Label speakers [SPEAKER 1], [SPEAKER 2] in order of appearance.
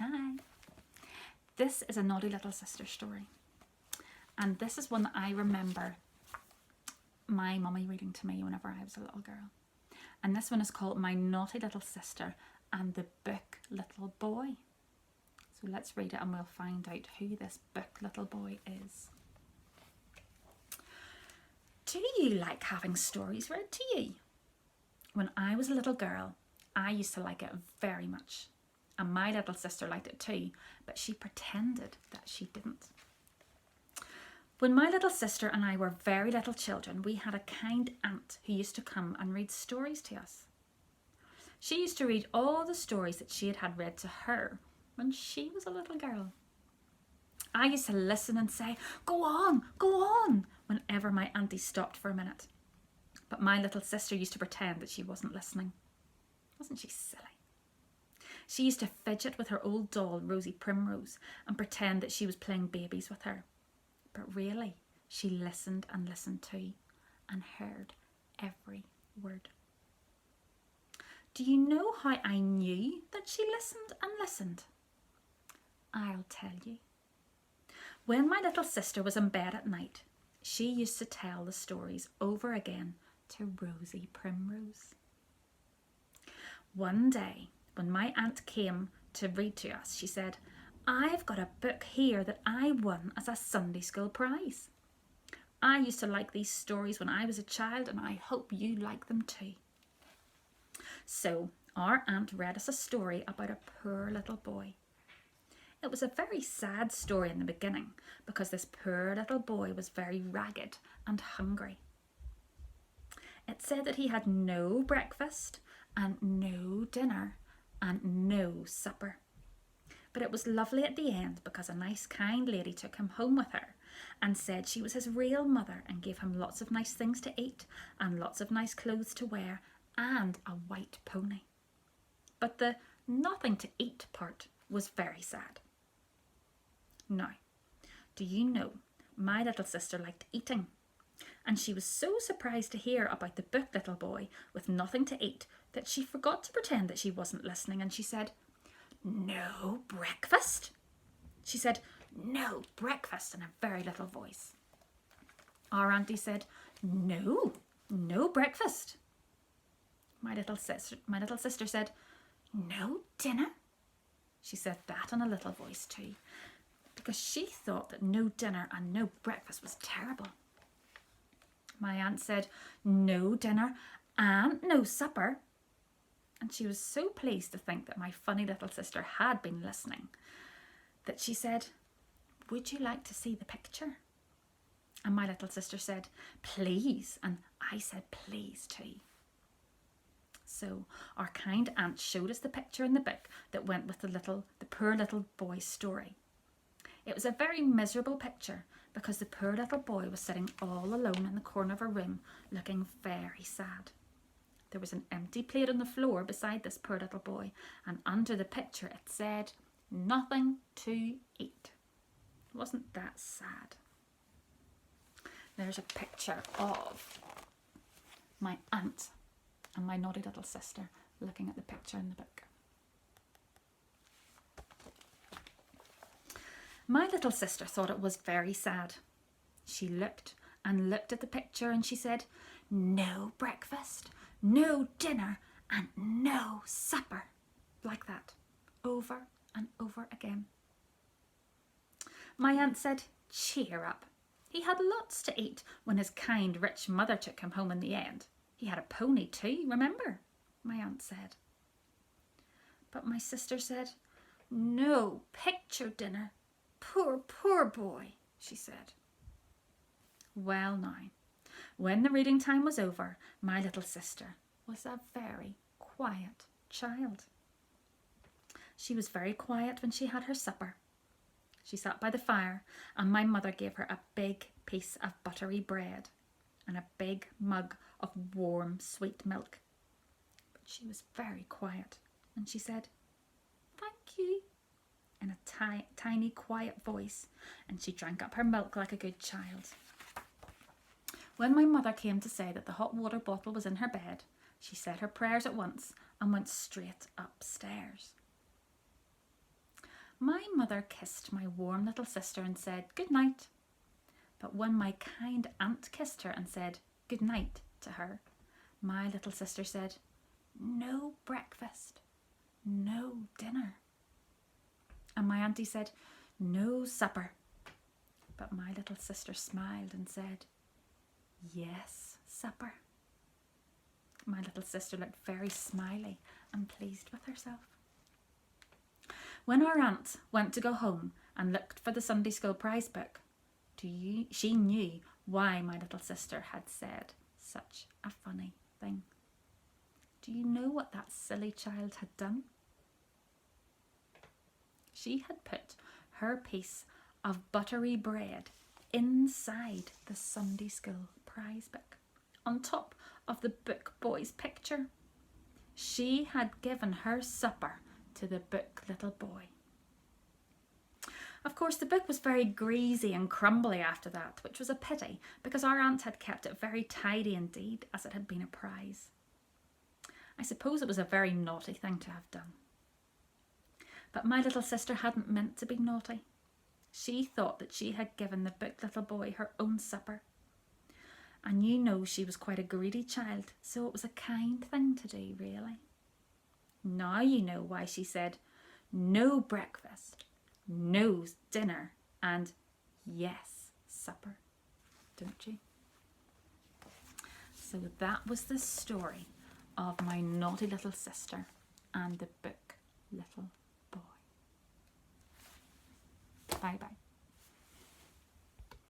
[SPEAKER 1] Hi. This is a Naughty Little Sister story. And this is one that I remember my mummy reading to me whenever I was a little girl. And this one is called My Naughty Little Sister and the Book Little Boy. So let's read it and we'll find out who this book little boy is. Do you like having stories read to you? When I was a little girl, I used to like it very much. And my little sister liked it too, but she pretended that she didn't. When my little sister and I were very little children, we had a kind aunt who used to come and read stories to us. She used to read all the stories that she had had read to her when she was a little girl. I used to listen and say, go on, whenever my auntie stopped for a minute. But my little sister used to pretend that she wasn't listening. Wasn't she silly? She used to fidget with her old doll, Rosie Primrose, and pretend that she was playing babies with her. But really, she listened and listened too, and heard every word. Do you know how I knew that she listened and listened? I'll tell you. When my little sister was in bed at night, she used to tell the stories over again to Rosie Primrose. One day, when my aunt came to read to us, she said, I've got a book here that I won as a Sunday school prize. I used to like these stories when I was a child, and I hope you like them too. So our aunt read us a story about a poor little boy. It was a very sad story in the beginning because this poor little boy was very ragged and hungry. It said that he had no breakfast and no dinner and no supper. But it was lovely at the end because a nice kind lady took him home with her and said she was his real mother and gave him lots of nice things to eat and lots of nice clothes to wear and a white pony. But the nothing to eat part was very sad. Now, do you know, my little sister liked eating, and she was so surprised to hear about the book little boy with nothing to eat that she forgot to pretend that she wasn't listening, and she said, no breakfast? She said, no breakfast, in a very little voice. Our auntie said, no breakfast. My little sister said, no dinner? She said that in a little voice too, because she thought that no dinner and no breakfast was terrible. My aunt said, no dinner and no supper. And she was so pleased to think that my funny little sister had been listening that she said, would you like to see the picture? And my little sister said, please. And I said, please too. So our kind aunt showed us the picture in the book that went with the poor little boy's story. It was a very miserable picture because the poor little boy was sitting all alone in the corner of a room looking very sad. There was an empty plate on the floor beside this poor little boy, and under the picture it said, nothing to eat. Wasn't that sad? There's a picture of my aunt and my naughty little sister looking at the picture in the book. My little sister thought it was very sad. She looked and looked at the picture and she said, no breakfast, no dinner and no supper. Like that, over and over again. My aunt said, cheer up. He had lots to eat when his kind rich mother took him home in the end. He had a pony too, remember? My aunt said. But my sister said, no picture dinner. Poor boy, she said. Well now, when the reading time was over, my little sister was a very quiet child. She was very quiet when she had her supper. She sat by the fire and my mother gave her a big piece of buttery bread and a big mug of warm sweet milk. But she was very quiet and she said, thank you, in a tiny quiet voice, and she drank up her milk like a good child. When my mother came to say that the hot water bottle was in her bed, she said her prayers at once and went straight upstairs. My mother kissed my warm little sister and said, "Good night." But when my kind aunt kissed her and said, "Good night" to her, my little sister said, "No breakfast, no dinner." And my auntie said, "No supper." But my little sister smiled and said, "Yes, supper." My little sister looked very smiley and pleased with herself. When our aunt went to go home and looked for the Sunday School prize book, she knew why my little sister had said such a funny thing. Do you know what that silly child had done? She had put her piece of buttery bread inside the Sunday School prize book, on top of the book boy's picture. She had given her supper to the book little boy. Of course, the book was very greasy and crumbly after that, which was a pity because our aunt had kept it very tidy indeed, as it had been a prize. I suppose it was a very naughty thing to have done. But my little sister hadn't meant to be naughty. She thought that she had given the book little boy her own supper. And you know she was quite a greedy child, so it was a kind thing to do, really. Now you know why she said no breakfast, no dinner, and yes, supper, don't you? So that was the story of my naughty little sister and the book little boy. Bye bye.